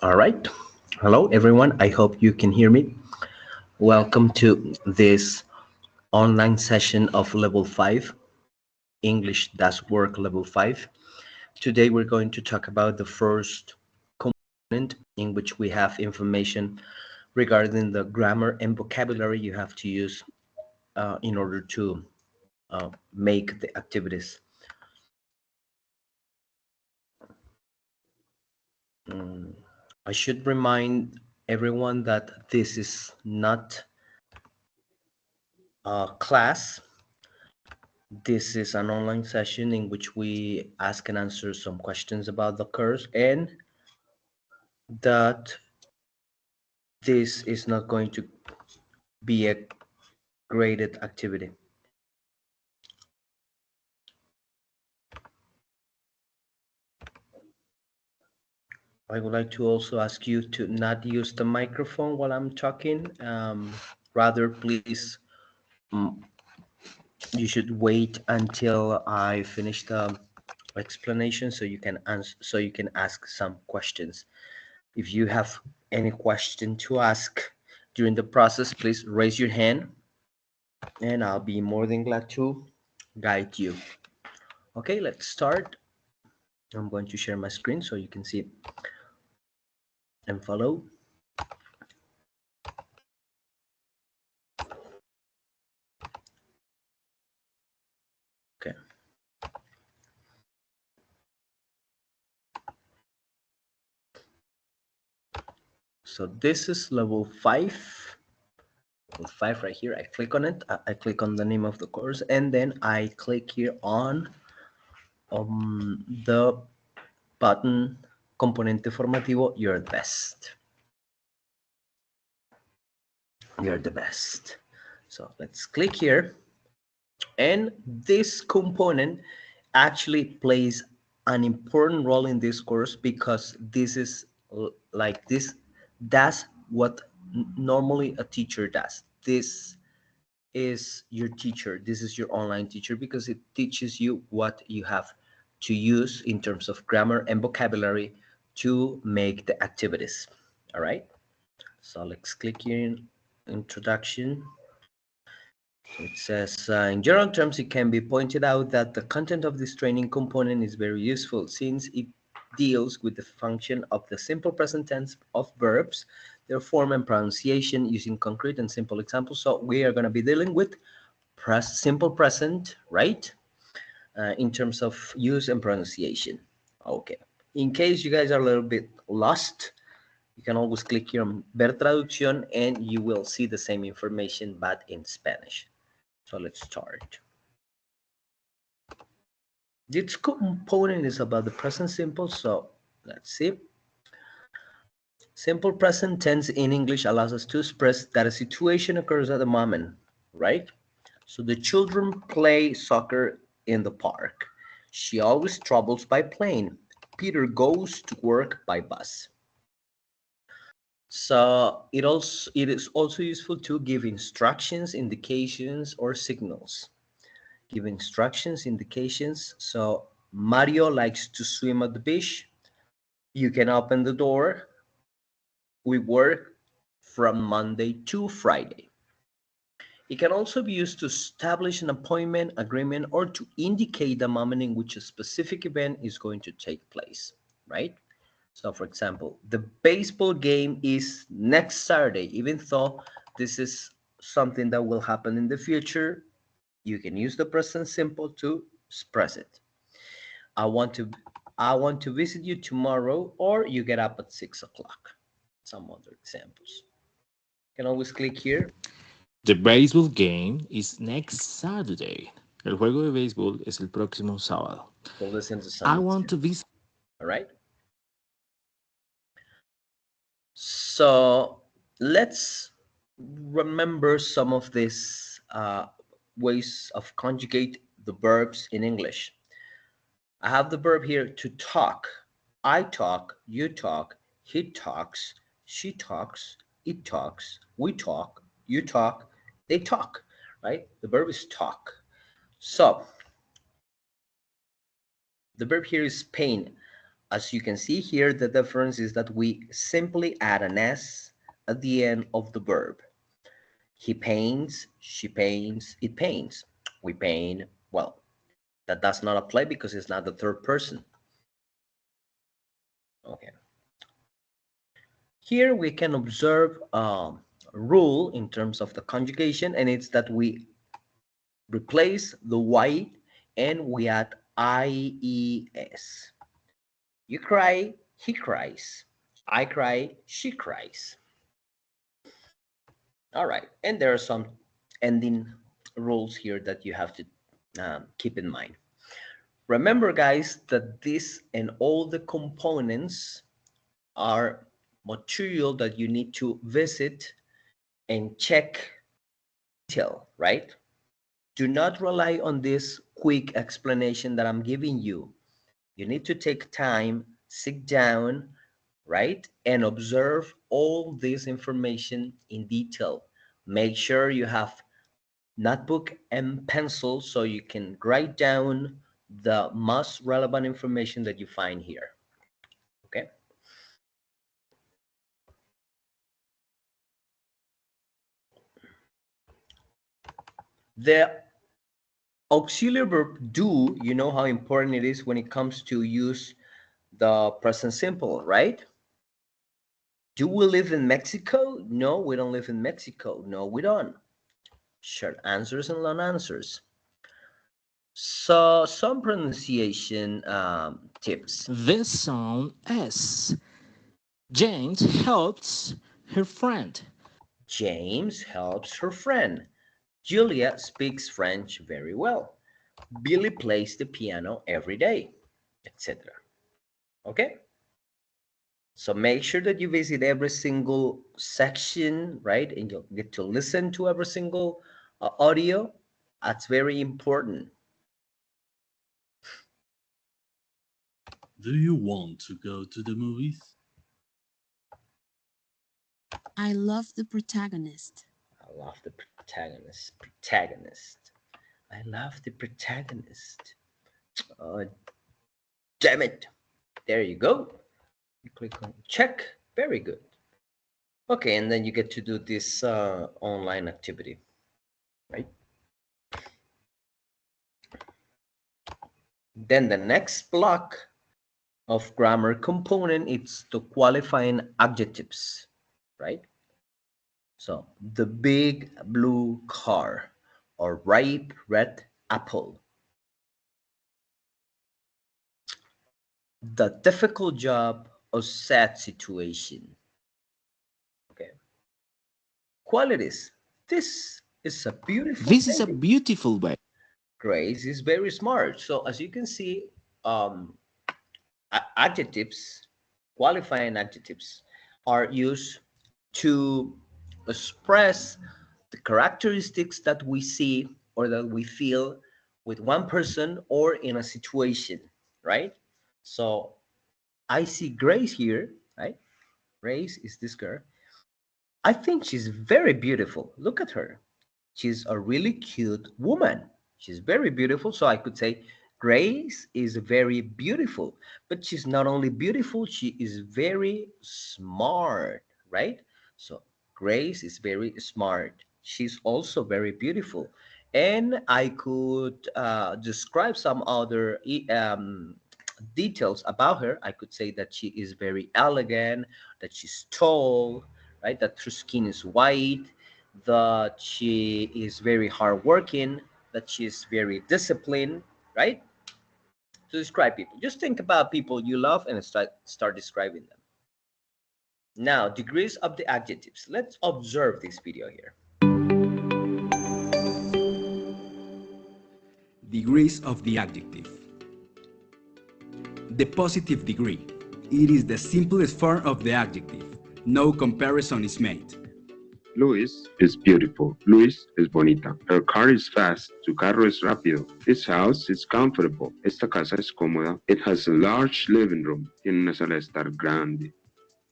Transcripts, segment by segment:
All right. Hello, everyone. I hope you can hear me. Welcome to this online session of Level 5, English Does Work Level 5. Today, we're going to talk about the first component in which we have information regarding the grammar and vocabulary you have to use in order to make the activities. I should remind everyone that this is not a class. This is an online session in which we ask and answer some questions about the course, and that this is not going to be a graded activity. I would like to also ask you to not use the microphone while I'm talking. Rather, please, um, you should wait until I finish the explanation so you can answer, so you can ask some questions. If you have any question to ask during the process, please raise your hand and I'll be more than glad to guide you. Okay, let's start. I'm going to share my screen so you can see and follow. Okay. So this is level 5. Level 5 right here. I click on it. I click on the name of the course and then I click here on the button Componente Formativo, You're the Best. You're the best. So let's click here. And this component actually plays an important role in this course because this is like this. That's what normally a teacher does. This is your teacher. This is your online teacher because it teaches you what you have to use in terms of grammar and vocabulary to make the activities. All right. So let's click here in introduction. It says, in general terms, it can be pointed out that the content of this training component is very useful since it deals with the function of the simple present tense of verbs, their form and pronunciation using concrete and simple examples. So we are going to be dealing with simple present, right? In terms of use and pronunciation. Okay. In case you guys are a little bit lost, you can always click here on Ver Traducción and you will see the same information but in Spanish. So let's start. This component is about the present simple. So let's see. Simple present tense in English allows us to express that a situation occurs at the moment, right? So the children play soccer in the park. She always travels by plane. Peter goes to work by bus. So it is also useful to give instructions, indications, or signals. Give instructions, indications. So Mario likes to swim at the beach. You can open the door. We work from Monday to Friday. It can also be used to establish an appointment, agreement, or to indicate the moment in which a specific event is going to take place, right? So for example, the baseball game is next Saturday, even though this is something that will happen in the future, you can use the present simple to express it. I want to I want to visit you tomorrow, or you get up at 6 o'clock. Some other examples. You can always click here. The baseball game is next Saturday. El juego de béisbol es el próximo sábado. To listen to I some. want to visit. All right. So let's remember some of these ways of conjugate the verbs in English. I have the verb here to talk. I talk, you talk, he talks, she talks, it talks, we talk, you talk, they talk, right? The verb is talk. So the verb here is paint. As you can see here, the difference is that we simply add an S at the end of the verb. He paints, she paints, it paints. We paint, well, that does not apply because it's not the third person. Okay. Here we can observe a rule in terms of the conjugation, and it's that we replace the Y and we add IES. You cry, he cries. I cry, she cries. All right, and there are some ending rules here that you have to keep in mind. Remember, guys, that this and all the components are material that you need to visit and check detail, right? Do not rely on this quick explanation that I'm giving you. You need to take time, sit down, right, and observe all this information in detail. Make sure you have notebook and pencil so you can write down the most relevant information that you find here. Okay. The auxiliary verb do, you know how important it is when it comes to use the present simple, right? Do we live in Mexico? No, we don't live in Mexico. No, we don't. Short answers and long answers. So some pronunciation tips. This sound S. James helps her friend. James helps her friend. Julia speaks French very well. Billy plays the piano every day, etc. Okay? So make sure that you visit every single section, right? And you'll get to listen to every single audio. That's very important. Do you want to go to the movies? I love the protagonist. I love the protagonist. Protagonist. I love the protagonist. Oh, damn it. There you go. You click on check. Very good. Okay, and then you get to do this online activity, right? Then the next block of grammar component is the qualifying adjectives, right? So the big blue car or ripe red apple. The difficult job or sad situation. Okay. Qualities. This is a beautiful This is a baby. beautiful way. Grace is very smart. So as you can see, adjectives, qualifying adjectives, are used to express the characteristics that we see or that we feel with one person or in a situation, right? So I see Grace here, right? Grace is this girl. I think she's very beautiful. Look at her. She's a really cute woman. She's very beautiful. So I could say Grace is very beautiful, but she's not only beautiful, she is very smart, right? So Grace is very smart. She's also very beautiful. And I could describe some other details about her. I could say that she is very elegant, that she's tall, right? That her skin is white, that she is very hardworking, that she is very disciplined, right? To describe people. Just think about people you love and start describing them. Now, degrees of the adjectives. Let's observe this video here. Degrees of the adjective. The positive degree. It is the simplest form of the adjective. No comparison is made. Luis is beautiful. Luis es bonita. Her car is fast. Su carro es rápido. This house is comfortable. Esta casa es cómoda. It has a large living room. Tiene una sala de estar grande.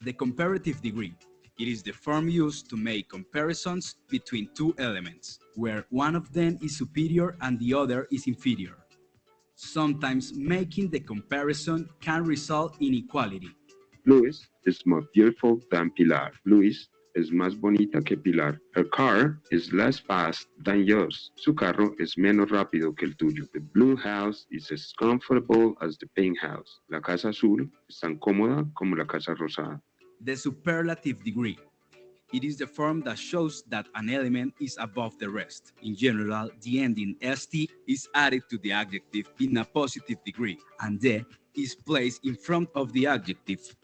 The comparative degree. It is the form used to make comparisons between two elements, where one of them is superior and the other is inferior. Sometimes making the comparison can result in equality. Luis is more beautiful than Pilar. Luis es más bonita que Pilar. Her car is less fast than yours. Su carro es menos rápido que el tuyo. The blue house is as comfortable as the pink house. La casa azul es tan cómoda como la casa rosada. The superlative degree. It is the form that shows that an element is above the rest. In general, the ending st is added to the adjective in a positive degree, and the is placed in front of the adjective.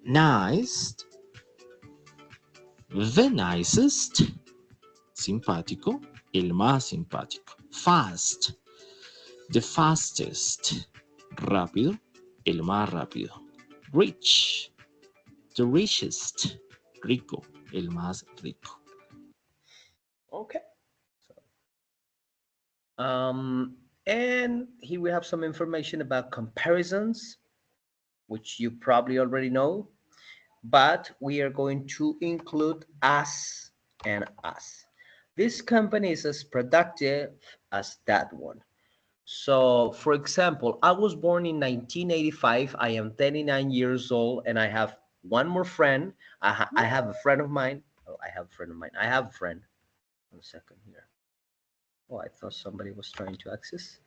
Nice, the nicest, simpático, el más simpático. Fast, the fastest, rápido, el más rápido. Rich, the richest, rico, el más rico. Okay. And here we have some information about comparisons, which you probably already know, but we are going to include as and as. This company is as productive as that one. So, for example, I was born in 1985. I am 39 years old, and I have one more friend. I have a friend of mine. Oh, I have a friend of mine. I have a friend. 1 second here. Oh, I thought somebody was trying to access.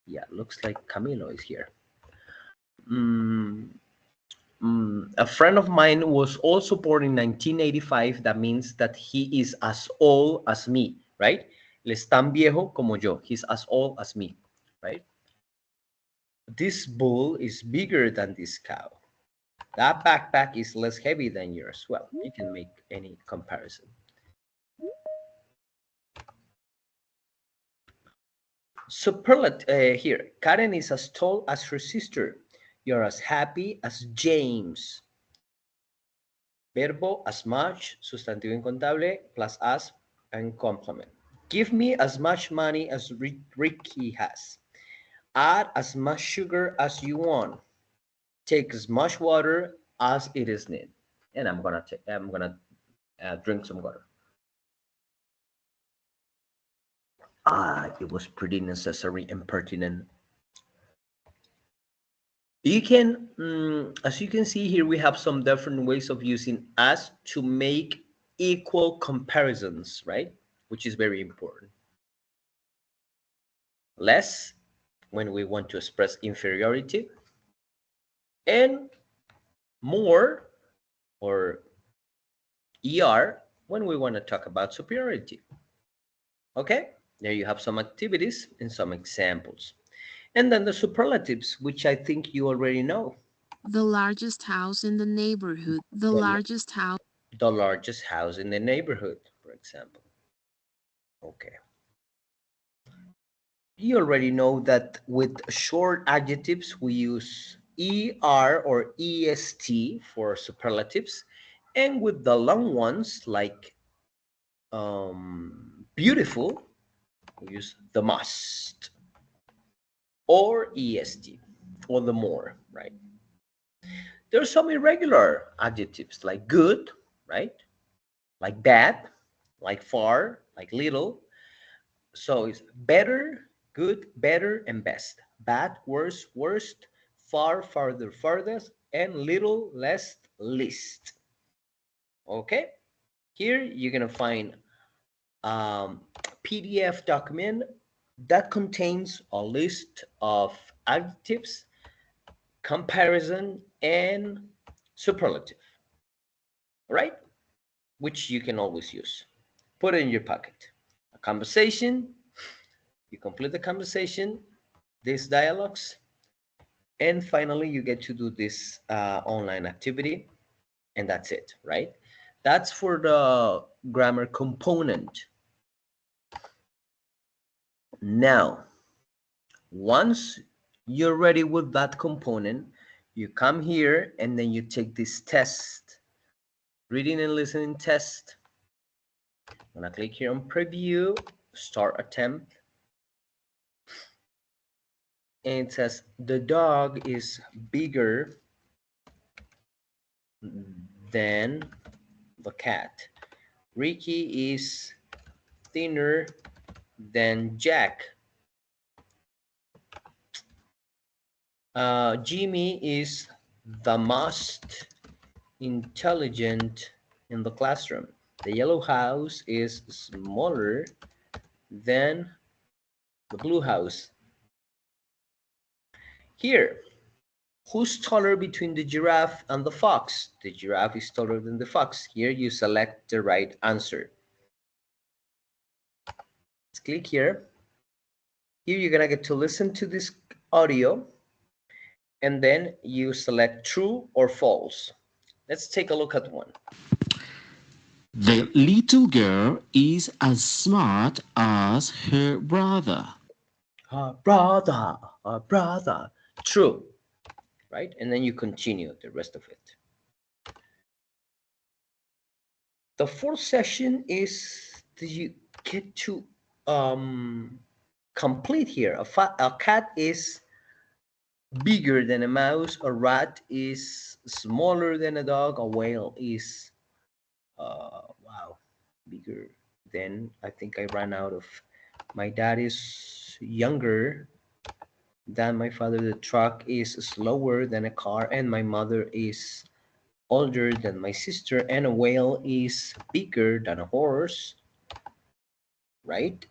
Yeah, looks like Camilo is here. A friend of mine was also born in 1985. That means that he is as old as me, right? Él es tan viejo como yo. He's as old as me, right? This bull is bigger than this cow. That backpack is less heavy than yours. Well, you can make any comparison. Superlative here. Karen is as tall as her sister. You're as happy as James. Verbo as much, sustantivo incontable, plus as and complement. Give me as much money as Ricky has. Add as much sugar as you want. Take as much water as it is needed. And I'm gonna drink some water. It was pretty necessary and pertinent. You can, as you can see here, we have some different ways of using as to make equal comparisons, right? Which is very important. Less when we want to express inferiority, and more or ER when we want to talk about superiority. Okay, there you have some activities and some examples. And then the superlatives, which I think you already know. The largest house in the neighborhood. The largest house. The largest house in the neighborhood, for example. Okay. You already know that with short adjectives, we use ER or EST for superlatives. And with the long ones, like beautiful, we use the must or EST or the more, right? There's some irregular adjectives like good, right? Like bad, like far, like little. So it's better, good, better, and best. Bad, worse, worst, far, farther, farthest, and little, less, least. Okay? Here you're going to find PDF document that contains a list of adjectives, comparison, and superlative. All right? Which you can always use. Put it in your pocket. A conversation, you complete the conversation, these dialogues, and finally you get to do this online activity, and that's it, right? That's for the grammar component. Now, once you're ready with that component, you come here and then you take this test, reading and listening test. I'm gonna click here on preview, start attempt. And it says the dog is bigger than the cat. Ricky is thinner than Jack. Jimmy is the most intelligent in the classroom. The yellow house is smaller than the blue house. Here, who's taller between the giraffe and the fox? The giraffe is taller than the fox. Here you select the right answer. Let's click here. Here you're gonna get to listen to this audio and then you select true or false. Let's take a look at one. The little girl is as smart as her brother. Brother, brother. True, right? And then you continue the rest of it. The fourth session is that you get to complete here. A cat is bigger than a mouse, a rat is smaller than a dog, a whale is wow, bigger than, I think I ran out of, my dad is younger than my father, the truck is slower than a car, and my mother is older than my sister, and a whale is bigger than a horse, right?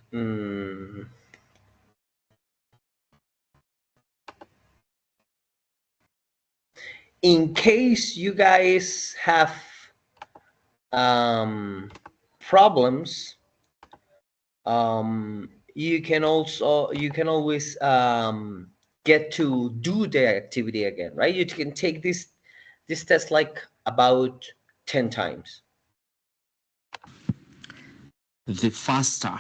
In case you guys have problems, you can always get to do the activity again, right? You can take this test like about 10 times. The faster.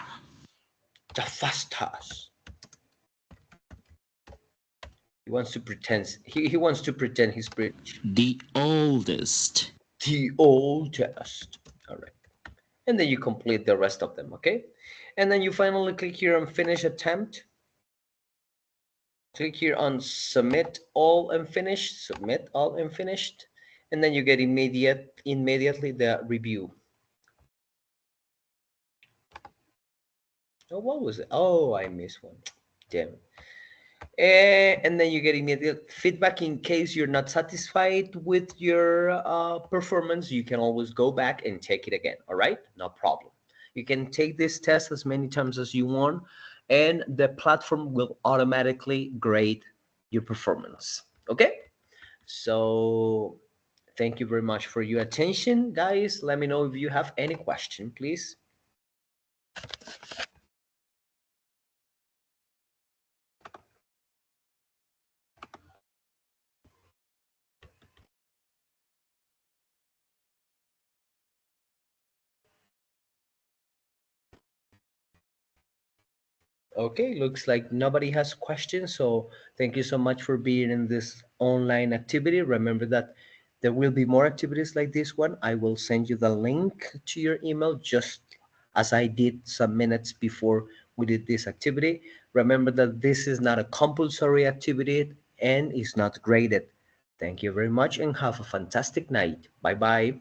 The fastest. He wants to pretend. He wants to pretend he's British. The oldest. The oldest. All right. And then you complete the rest of them, okay? And then you finally click here on finish attempt. Click here on submit all and finish. Submit all and finished. And then you get immediately the review. Oh, what was it? Oh, I missed one. Damn it. And then you get immediate feedback. In case you're not satisfied with your performance, you can always go back and take it again. All right, no problem. You can take this test as many times as you want, and the platform will automatically grade your performance. Okay, so thank you very much for your attention, guys. Let me know if you have any question, please. Okay, looks like nobody has questions. So thank you so much for being in this online activity. Remember that there will be more activities like this one. I will send you the link to your email just as I did some minutes before we did this activity. Remember that this is not a compulsory activity and is not graded. Thank you very much and have a fantastic night. Bye-bye.